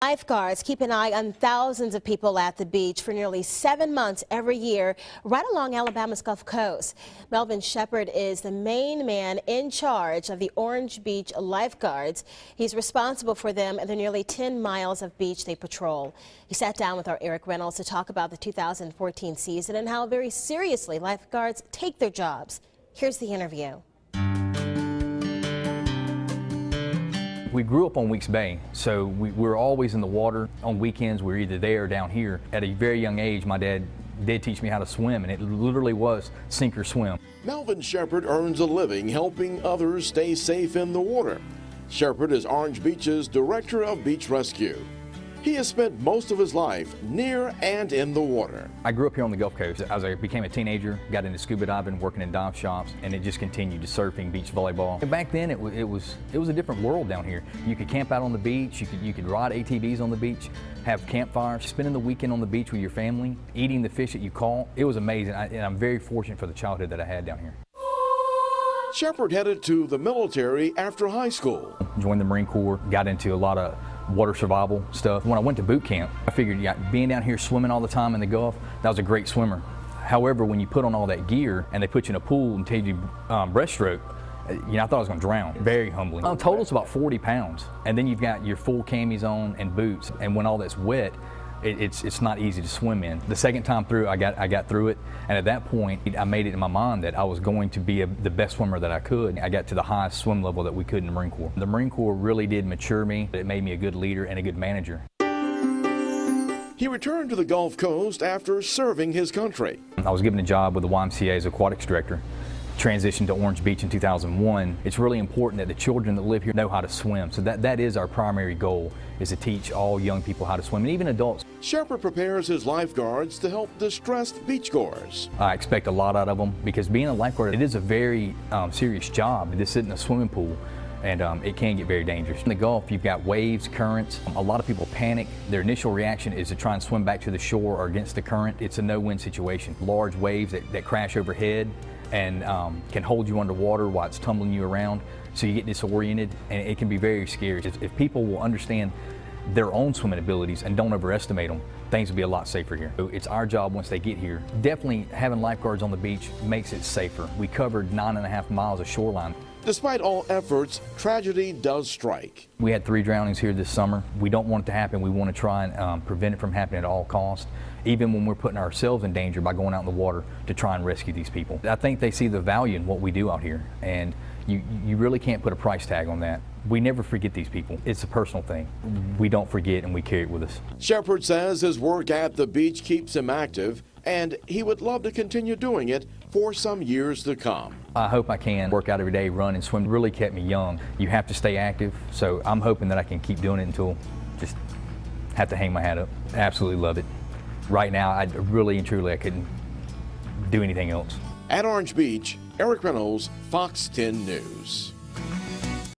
Lifeguards keep an eye on thousands of people at the beach for nearly 7 months every year right along Alabama's Gulf Coast. Melvin Shepard is the main man in charge of the Orange Beach Lifeguards. He's responsible for them and the nearly 10 miles of beach they patrol. He sat down with our Eric Reynolds to talk about the 2014 season and how very seriously lifeguards take their jobs. Here's the interview. We grew up on Weeks Bay, so we were always in the water. On weekends, we were either there or down here. At a very young age, my dad did teach me how to swim, and it literally was sink or swim. Melvin Shepard earns a living helping others stay safe in the water. Shepard is Orange Beach's Director of Beach Rescue. He has spent most of his life near and in the water. I grew up here on the Gulf Coast. As I became a teenager, got into scuba diving, working in dive shops, and it just continued to surfing, beach volleyball. And back then, it was a different world down here. You could camp out on the beach, you could ride ATVs on the beach, have campfires, spending the weekend on the beach with your family, eating the fish that you caught. It was amazing, and I'm very fortunate for the childhood that I had down here. Shepard headed to the military after high school. Joined the Marine Corps, got into a lot of water survival stuff. When I went to boot camp, I figured being down here swimming all the time in the Gulf, that was a great swimmer. However, when you put on all that gear and they put you in a pool and tell you breaststroke, I thought I was going to drown. Very humbling. Total is about 40 pounds. And then you've got your full camis on and boots. And when all that's wet, it's not easy to swim in. The second time through, I got through it, and at that point, I made it in my mind that I was going to be the best swimmer that I could. I got to the highest swim level that we could in the Marine Corps. The Marine Corps really did mature me. It made me a good leader and a good manager. He returned to the Gulf Coast after serving his country. I was given a job with the YMCA as aquatics director. Transitioned to Orange Beach in 2001. It's really important that the children that live here know how to swim. So that is our primary goal, is to teach all young people how to swim, and even adults. Shepard prepares his lifeguards to help distressed beachgoers. I expect a lot out of them because being a lifeguard, it is a very serious job. This isn't a swimming pool, and it can get very dangerous. In the Gulf, you've got waves, currents. A lot of people panic. Their initial reaction is to try and swim back to the shore or against the current. It's a no-win situation. Large waves that crash overhead and can hold you underwater while it's tumbling you around, so you get disoriented, and it can be very scary. If people will understand their own swimming abilities and don't overestimate them, things will be a lot safer here. So it's our job once they get here. Definitely having lifeguards on the beach makes it safer. We covered 9.5 miles of shoreline. Despite all efforts, tragedy does strike. We had 3 drownings here this summer. We don't want it to happen. We want to try and prevent it from happening at all costs, even when we're putting ourselves in danger by going out in the water to try and rescue these people. I think they see the value in what we do out here, and you really can't put a price tag on that. We never forget these people. It's a personal thing. We don't forget, and we carry it with us. Shepard says his work at the beach keeps him active, and he would love to continue doing it for some years to come. I hope I can work out every day, run and swim. It really kept me young. You have to stay active, so I'm hoping that I can keep doing it until just have to hang my hat up. Absolutely love it. Right now, I really and truly, I couldn't do anything else. At Orange Beach, Eric Reynolds, Fox 10 News.